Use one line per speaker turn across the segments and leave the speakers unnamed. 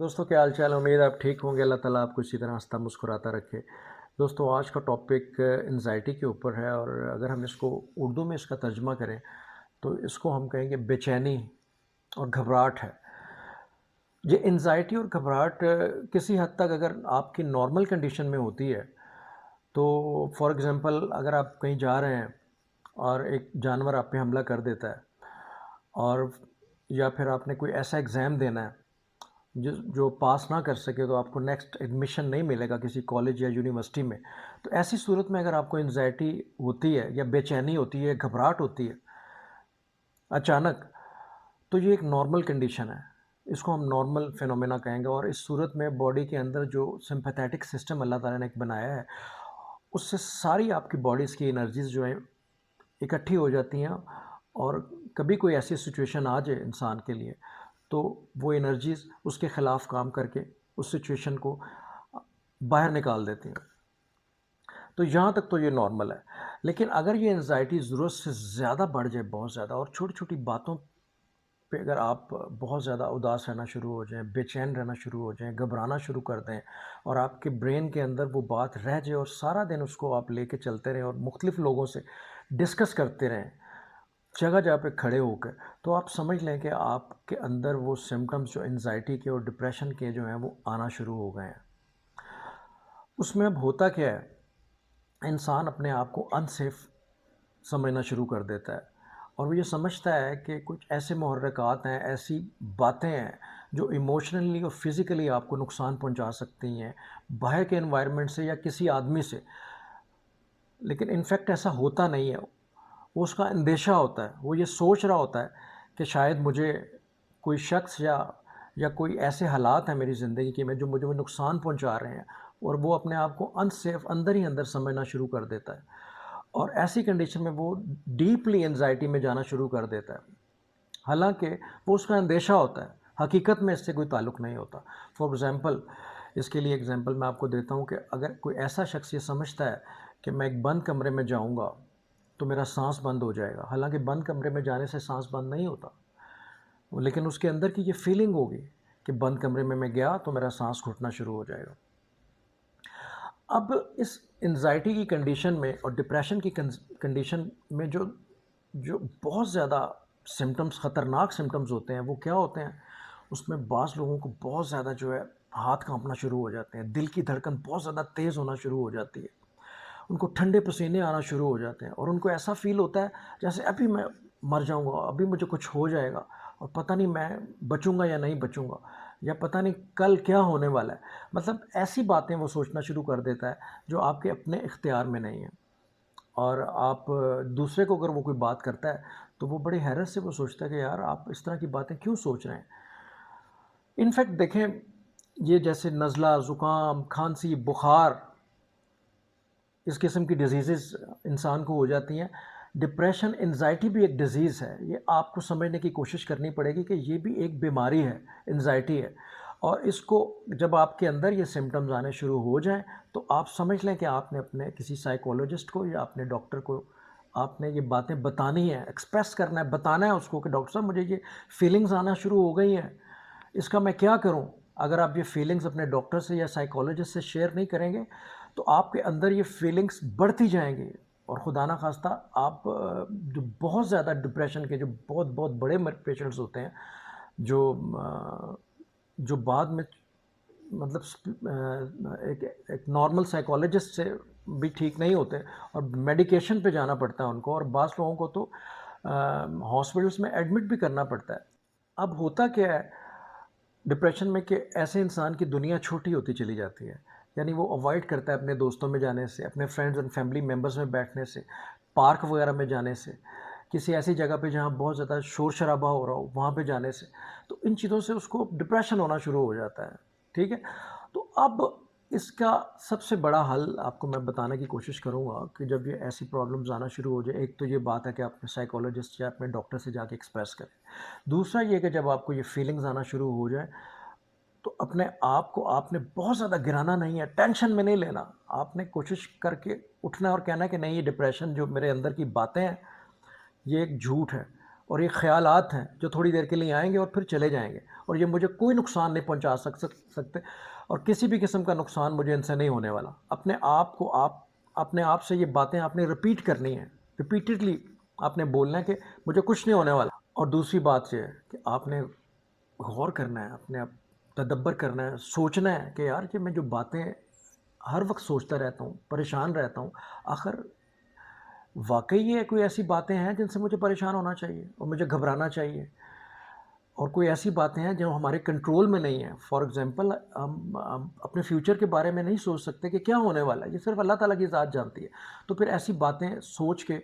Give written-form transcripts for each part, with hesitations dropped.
दोस्तों क्या हाल चाल। उम्मीद आप ठीक होंगे। अल्लाह ताला आपको इसी तरह हंसता मुस्कुराता रखे। दोस्तों आज का टॉपिक एंजाइटी के ऊपर है और अगर हम इसको उर्दू में इसका तर्जमा करें तो इसको हम कहेंगे बेचैनी और घबराहट है। ये एंजाइटी और घबराहट किसी हद तक अगर आपकी नॉर्मल कंडीशन में होती है तो फॉर एग्ज़ाम्पल अगर आप कहीं जा रहे हैं और एक जानवर आप पे हमला कर देता है और या फिर आपने कोई ऐसा एग्ज़ाम देना है जो पास ना कर सके तो आपको नेक्स्ट एडमिशन नहीं मिलेगा किसी कॉलेज या यूनिवर्सिटी में। तो ऐसी सूरत में अगर आपको एंजाइटी होती है या बेचैनी होती है, घबराहट होती है अचानक, तो ये एक नॉर्मल कंडीशन है। इसको हम नॉर्मल फिनोमेना कहेंगे और इस सूरत में बॉडी के अंदर जो सिंपैथेटिक सिस्टम अल्लाह ताला ने एक बनाया है, उससे सारी आपकी बॉडीज़ की एनर्जीज़ जो हैं इकट्ठी हो जाती हैं और कभी कोई ऐसी सिचुएशन आ जाए इंसान के लिए तो वो एनर्जीज़ उसके ख़िलाफ़ काम करके उस सिचुएशन को बाहर निकाल देती हैं। तो यहाँ तक तो ये नॉर्मल है। लेकिन अगर ये एंजाइटी ज़रूरत से ज़्यादा बढ़ जाए, बहुत ज़्यादा, और छोटी-छोटी बातों पे अगर आप बहुत ज़्यादा उदास रहना शुरू हो जाएँ, बेचैन रहना शुरू हो जाएँ, घबराना शुरू कर दें और आपके ब्रेन के अंदर वो बात रह जाए और सारा दिन उसको आप लेके चलते रहें और मुख्तलिफ़ लोगों से डिस्कस करते रहें, जगह-जगह पे खड़े होकर, तो आप समझ लें कि आपके अंदर वो सिम्पटम्स जो एंजाइटी के और डिप्रेशन के जो हैं वो आना शुरू हो गए हैं। उसमें अब होता क्या है, इंसान अपने आप को अनसेफ समझना शुरू कर देता है और वो ये समझता है कि कुछ ऐसे मुहर्रिकात हैं, ऐसी बातें हैं जो इमोशनली और फिज़िकली आपको नुकसान पहुंचा सकती हैं, बाहर के एनवायरनमेंट से या किसी आदमी से। लेकिन इनफैक्ट ऐसा होता नहीं है। वो उसका अंदेशा होता है, वो ये सोच रहा होता है कि शायद मुझे कोई शख्स या कोई ऐसे हालात हैं मेरी ज़िंदगी के में जो मुझे वो नुकसान पहुंचा रहे हैं और वो अपने आप को अनसेफ अंदर ही अंदर समझना शुरू कर देता है और ऐसी कंडीशन में वो डीपली एंजाइटी में जाना शुरू कर देता है। हालांकि वो उसका अंदेशा होता है, हकीकत में इससे कोई ताल्लुक़ नहीं होता। फॉर एग्ज़ाम्पल, इसके लिए एग्ज़ाम्पल मैं आपको देता हूँ कि अगर कोई ऐसा शख्स ये समझता है कि मैं एक बंद कमरे में जाऊँगा तो मेरा साँस बंद हो जाएगा। हालाँकि बंद कमरे में जाने से साँस बंद नहीं होता, लेकिन उसके अंदर की ये फ़ीलिंग होगी कि बंद कमरे में मैं गया तो मेरा साँस घुटना शुरू हो जाएगा। अब इस एंग्ज़ायटी की कंडीशन में और डिप्रेशन की कंडीशन में जो जो बहुत ज़्यादा सिम्पटम्स, ख़तरनाक सिम्पटम्स होते हैं, वो क्या होते हैं? उसमें बाज़ लोगों को बहुत ज़्यादा जो है हाथ काँपना शुरू हो जाते हैं, दिल की धड़कन बहुत ज़्यादा तेज़ होना शुरू हो जाती है। उनको ठंडे पसीने आना शुरू हो जाते हैं और उनको ऐसा फ़ील होता है जैसे अभी मैं मर जाऊँगा, अभी मुझे कुछ हो जाएगा और पता नहीं मैं बचूँगा या नहीं बचूँगा, या पता नहीं कल क्या होने वाला है। मतलब ऐसी बातें वो सोचना शुरू कर देता है जो आपके अपने इख्तियार में नहीं है और आप दूसरे को अगर वो कोई बात करता है तो वो बड़ी हैरत से वो सोचता है कि यार आप इस तरह की बातें क्यों सोच रहे हैं। इनफैक्ट देखें, ये जैसे नज़ला, ज़ुकाम, खांसी, बुखार, इस किस्म की डिजीज़ेज़ इंसान को हो जाती हैं। डिप्रेशन, एंग्ज़ायटी भी एक डिज़ीज़ है। ये आपको समझने की कोशिश करनी पड़ेगी कि ये भी एक बीमारी है, एंग्ज़ायटी है और इसको जब आपके अंदर ये सिम्पटम्स आने शुरू हो जाएँ, तो आप समझ लें कि आपने अपने किसी साइकोलॉजिस्ट को या अपने डॉक्टर को आपने ये बातें बतानी है, एक्सप्रेस करना है, बताना है उसको कि डॉक्टर साहब मुझे ये फीलिंग्स आना शुरू हो गई हैं, इसका मैं क्या करूँ? अगर आप ये फीलिंग्स अपने डॉक्टर से या साइकोलॉजिस्ट से शेयर नहीं करेंगे, तो आपके अंदर ये फीलिंग्स बढ़ती जाएँगी और खुदा ना ख़ास्ता आप जो बहुत ज़्यादा डिप्रेशन के जो बहुत-बहुत बड़े पेशेंट्स होते हैं, जो जो बाद में मतलब एक एक नॉर्मल साइकोलॉजिस्ट से भी ठीक नहीं होते और मेडिकेशन पे जाना पड़ता है उनको और बाज़ लोगों को तो हॉस्पिटल्स में एडमिट भी करना पड़ता है। अब होता क्या है डिप्रेशन में कि ऐसे इंसान की दुनिया छोटी होती चली जाती है। यानी वो अवॉइड करता है अपने दोस्तों में जाने से, अपने फ्रेंड्स एंड फैमिली मेंबर्स में बैठने से, पार्क वगैरह में जाने से, किसी ऐसी जगह पे जहाँ बहुत ज़्यादा शोर-शराबा हो रहा हो, वहाँ पे जाने से। तो इन चीज़ों से उसको डिप्रेशन होना शुरू हो जाता है, ठीक है? तो अब इसका सबसे बड़ा हल आपको मैं बताने की कोशिश करूँगा कि जब ये ऐसी प्रॉब्लम्स आना शुरू हो जाए, एक तो ये बात है कि आप अपने साइकोलॉजिस्ट या अपने डॉक्टर से जाके एक्सप्रेस करें। दूसरा ये कि जब आपको ये फीलिंग्स आना शुरू हो जाए, तो अपने आप को आपने बहुत ज़्यादा गिराना नहीं है, टेंशन में नहीं लेना। आपने कोशिश करके उठना है और कहना है कि नहीं, ये डिप्रेशन जो मेरे अंदर की बातें हैं, ये एक झूठ है और ये ख़यालात हैं जो थोड़ी देर के लिए आएंगे और फिर चले जाएंगे, और ये मुझे कोई नुकसान नहीं पहुंचा सकते, और किसी भी किस्म का नुकसान मुझे इनसे नहीं होने वाला। अपने आप को अपने आप से ये बातें आपने रिपीट करनी है, रिपीटेडली आपने बोलना है कि मुझे कुछ नहीं होने वाला। और दूसरी बात ये है कि आपने गौर करना है, अपने आप तदब्बर करना है, सोचना है कि यार कि मैं जो बातें हर वक्त सोचता रहता हूँ, परेशान रहता हूँ, आखिर वाकई ये कोई ऐसी बातें हैं जिनसे मुझे परेशान होना चाहिए और मुझे घबराना चाहिए, और कोई ऐसी बातें हैं जो हमारे कंट्रोल में नहीं है। फॉर एग्ज़ाम्पल हम अपने फ्यूचर के बारे में नहीं सोच सकते कि क्या होने वाला है, ये सिर्फ अल्लाह ताला की ज़ात जानती है। तो फिर ऐसी बातें सोच के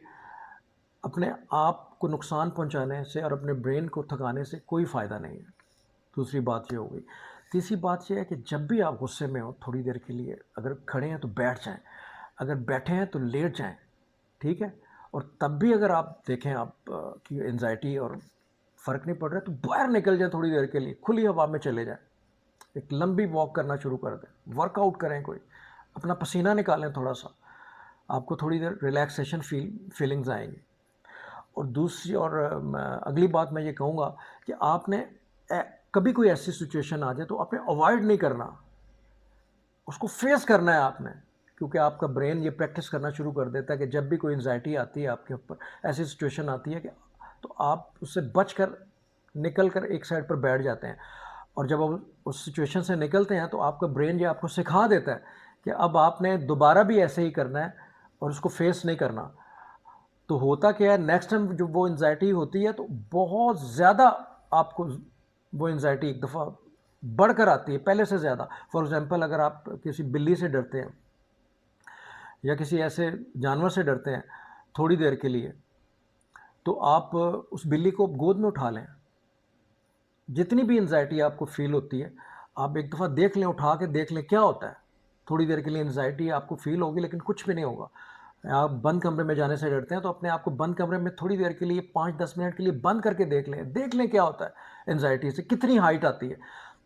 अपने आप को नुकसान पहुंचाने से और अपने ब्रेन को थकाने से कोई फ़ायदा नहीं है। दूसरी बात ये हो गई। तीसरी बात ये है कि जब भी आप गुस्से में हो, थोड़ी देर के लिए अगर खड़े हैं तो बैठ जाएं, अगर बैठे हैं तो लेट जाएं, ठीक है। और तब भी अगर आप देखें आप कि एंजाइटी और फ़र्क नहीं पड़ रहा है, तो बाहर निकल जाएं थोड़ी देर के लिए, खुली हवा में चले जाएं, एक लंबी वॉक करना शुरू कर दें, वर्कआउट करें, कोई अपना पसीना निकालें थोड़ा सा, आपको थोड़ी देर रिलैक्सेशन फीलिंग्स आएंगी। और दूसरी और अगली बात मैं ये कहूँगा कि आपने कभी कोई ऐसी सिचुएशन आ जाए तो आपने अवॉइड नहीं करना, उसको फेस करना है आपने, क्योंकि आपका ब्रेन ये प्रैक्टिस करना शुरू कर देता है कि जब भी कोई एंजाइटी आती है आपके ऊपर, ऐसी सिचुएशन आती है कि तो आप उससे बचकर निकल कर एक साइड पर बैठ जाते हैं। और जब आप उस सिचुएशन से निकलते हैं तो आपका ब्रेन ये आपको सिखा देता है कि अब आपने दोबारा भी ऐसे ही करना है और उसको फेस नहीं करना। तो होता क्या है, नेक्स्ट टाइम जब वो एंजाइटी होती है तो बहुत ज़्यादा आपको वो एंजाइटी एक दफ़ा बढ़कर आती है पहले से ज़्यादा। फॉर एग्ज़ाम्पल अगर आप किसी बिल्ली से डरते हैं या किसी ऐसे जानवर से डरते हैं थोड़ी देर के लिए, तो आप उस बिल्ली को गोद में उठा लें। जितनी भी एंजाइटी आपको फील होती है, आप एक दफ़ा देख लें, उठा के देख लें क्या होता है। थोड़ी देर के लिए एंजाइटी आपको फील होगी लेकिन कुछ भी नहीं होगा। आप बंद कमरे में जाने से डरते हैं तो अपने आप को बंद कमरे में थोड़ी देर के लिए 5-10 मिनट के लिए बंद करके देख लें क्या होता है एंजाइटी से, कितनी हाइट आती है।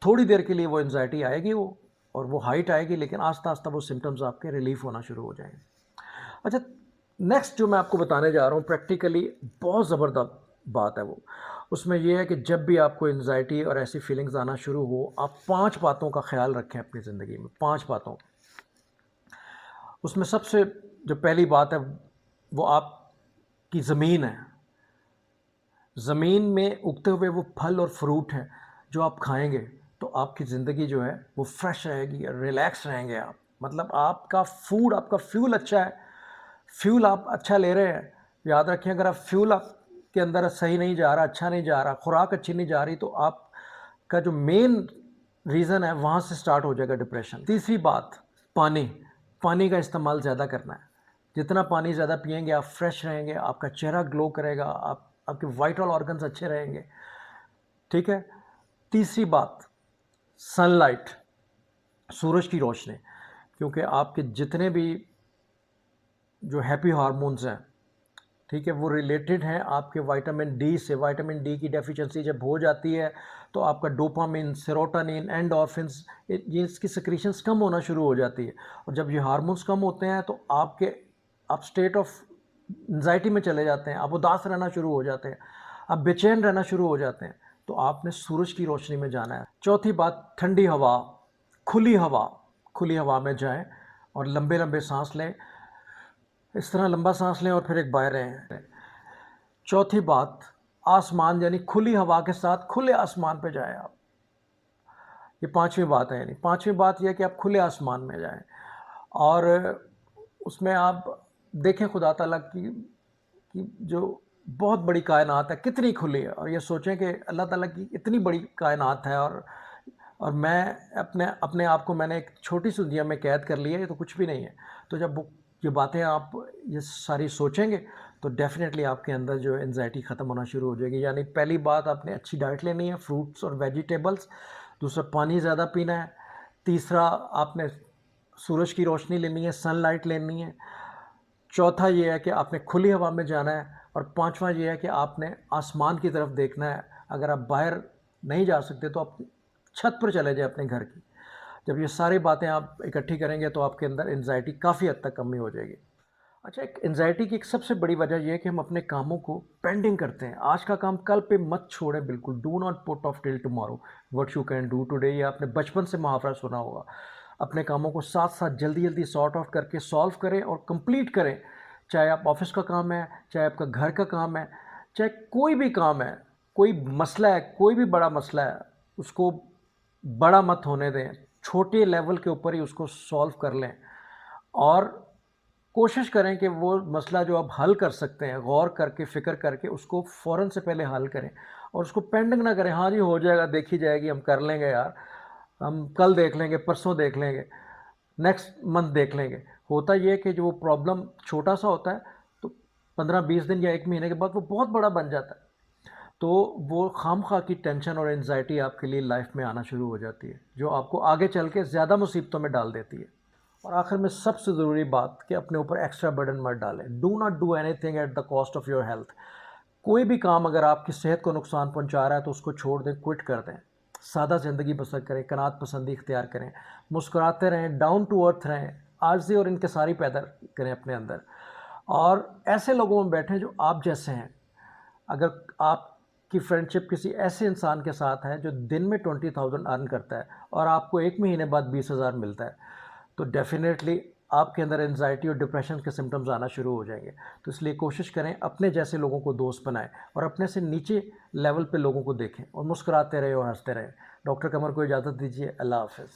थोड़ी देर के लिए वो एंजाइटी आएगी, वो और वो हाइट आएगी, लेकिन आस्ता आस्ता वो सिम्टम्स आपके रिलीफ होना शुरू हो जाएंगे। अच्छा, नेक्स्ट जो मैं आपको बताने जा रहा हूँ प्रैक्टिकली बहुत ज़बरदस्त बात है वो, उसमें यह है कि जब भी आपको एंजाइटी और ऐसी फीलिंग्स आना शुरू हो, आप 5 बातों का ख्याल रखें अपनी ज़िंदगी में, 5 बातों। उसमें सबसे जो पहली बात है वो आपकी ज़मीन है। ज़मीन में उगते हुए वो फल और फ्रूट हैं जो आप खाएंगे तो आपकी ज़िंदगी जो है वो फ्रेश रहेगी, रिलैक्स रहेंगे आप। मतलब आपका फूड, आपका फ्यूल अच्छा है, फ्यूल आप अच्छा ले रहे हैं। याद रखें, अगर आप फ्यूल आपके अंदर सही नहीं जा रहा, अच्छा नहीं जा रहा, खुराक अच्छी नहीं जा रही, तो आपका जो मेन रीज़न है वहाँ से स्टार्ट हो जाएगा डिप्रेशन। तीसरी बात, पानी। पानी का इस्तेमाल ज़्यादा करना है। जितना पानी ज़्यादा पिएंगे आप फ्रेश रहेंगे, आपका चेहरा ग्लो करेगा, आपके वाइटल ऑर्गन्स अच्छे रहेंगे, ठीक है। तीसरी बात, सनलाइट, सूरज की रोशनी, क्योंकि आपके जितने भी जो हैप्पी हार्मोन्स हैं, ठीक है, वो रिलेटेड हैं आपके विटामिन डी से। विटामिन डी की डेफिशिएंसी जब हो जाती है तो आपका डोपामिन, सेरोटोनिन, एंडोर्फिन्स, ये इसकी सिक्रीशंस कम होना शुरू हो जाती है। और जब ये हार्मोन्स कम होते हैं तो आप स्टेट ऑफ एंजाइटी में चले जाते हैं, आप उदास रहना शुरू हो जाते हैं, आप बेचैन रहना शुरू हो जाते हैं। तो आपने सूरज की रोशनी में जाना है। चौथी बात, ठंडी हवा, खुली हवा। खुली हवा में जाएं और लंबे लंबे सांस लें, इस तरह लंबा सांस लें और फिर एक बाहर रहें। चौथी बात, आसमान, यानी खुली हवा के साथ खुले आसमान पे जाएं आप। ये पांचवी बात है, यानी पांचवी बात यह कि आप खुले आसमान में जाएं और उसमें आप देखें खुदा ताला की जो बहुत बड़ी कायनात है कितनी खुली है, और ये सोचें कि अल्लाह ताला की इतनी बड़ी कायनात है और मैं अपने आप को मैंने एक छोटी सी दुनिया में कैद कर लिया है, ये तो कुछ भी नहीं है। तो जब ये बातें आप ये सारी सोचेंगे तो डेफिनेटली आपके अंदर जो एंजाइटी ख़त्म होना शुरू हो जाएगी। यानी पहली बात, आपने अच्छी डाइट लेनी है, फ्रूट्स और वेजिटेबल्स। दूसरा, पानी ज़्यादा पीना है। तीसरा, आपने सूरज की रोशनी लेनी है, सनलाइट लेनी है। चौथा ये है कि आपने खुली हवा में जाना है। और पांचवा ये है कि आपने आसमान की तरफ देखना है। अगर आप बाहर नहीं जा सकते तो आप छत पर चले जाए अपने घर की। जब ये सारी बातें आप इकट्ठी करेंगे तो आपके अंदर एंजाइटी काफ़ी हद तक कमी हो जाएगी। अच्छा, एक एंग्जायटी की एक सबसे बड़ी वजह ये है कि हम अपने कामों को पेंडिंग करते हैं। आज का काम कल पे मत छोड़ें बिल्कुल। Do not put off till tomorrow what you can do today. ये आपने बचपन से मुहावरा सुना होगा। अपने कामों को साथ साथ जल्दी जल्दी सॉर्ट आउट करके सॉल्व करें और कंप्लीट करें। चाहे आप ऑफिस का काम है, चाहे आपका घर का काम है, चाहे कोई भी काम है, कोई मसला है, कोई भी बड़ा मसला है, उसको बड़ा मत होने दें। छोटे लेवल के ऊपर ही उसको सॉल्व कर लें और कोशिश करें कि वो मसला जो आप हल कर सकते हैं, गौर करके, फ़िक्र करके उसको फ़ौरन से पहले हल करें और उसको पेंडिंग ना करें। हाँ जी, हो जाएगा, देखी जाएगी, हम कर लेंगे यार, हम कल देख लेंगे, परसों देख लेंगे, नेक्स्ट मंथ देख लेंगे। होता ये है कि जो वो प्रॉब्लम छोटा-सा होता है, तो 15-20 दिन या 1 महीने के बाद वो बहुत बड़ा बन जाता है। तो वो खामखा की टेंशन और एंग्जायटी आपके लिए लाइफ में आना शुरू हो जाती है, जो आपको आगे चल के ज़्यादा मुसीबतों में डाल देती है। और आखिर में सबसे ज़रूरी बात कि अपने ऊपर एक्स्ट्रा बर्डन मत डालें। Do not do anything at the cost of your health. कोई भी काम अगर आपकी सेहत को नुकसान पहुंचा रहा है तो उसको छोड़ दें, क्विट कर दें। सादा ज़िंदगी बसर करें, कनात पसंदी इख्तियार करें, मुस्कुराते रहें, डाउन टू अर्थ रहें, आर्ज़ी और इनकिसारी पैदा करें अपने अंदर और ऐसे लोगों में बैठें जो आप जैसे हैं। अगर आपकी फ्रेंडशिप किसी ऐसे इंसान के साथ है जो दिन में 20,000 अर्न करता है और आपको 1 महीने बाद 20,000 मिलता है, तो डेफ़िनेटली आपके अंदर एंग्जायटी और डिप्रेशन के सिम्पटम्स आना शुरू हो जाएंगे। तो इसलिए कोशिश करें अपने जैसे लोगों को दोस्त बनाएं और अपने से नीचे लेवल पे लोगों को देखें और मुस्कुराते रहें और हंसते रहें। डॉक्टर कमर को इजाज़त दीजिए। अल्लाह हाफ़िज़।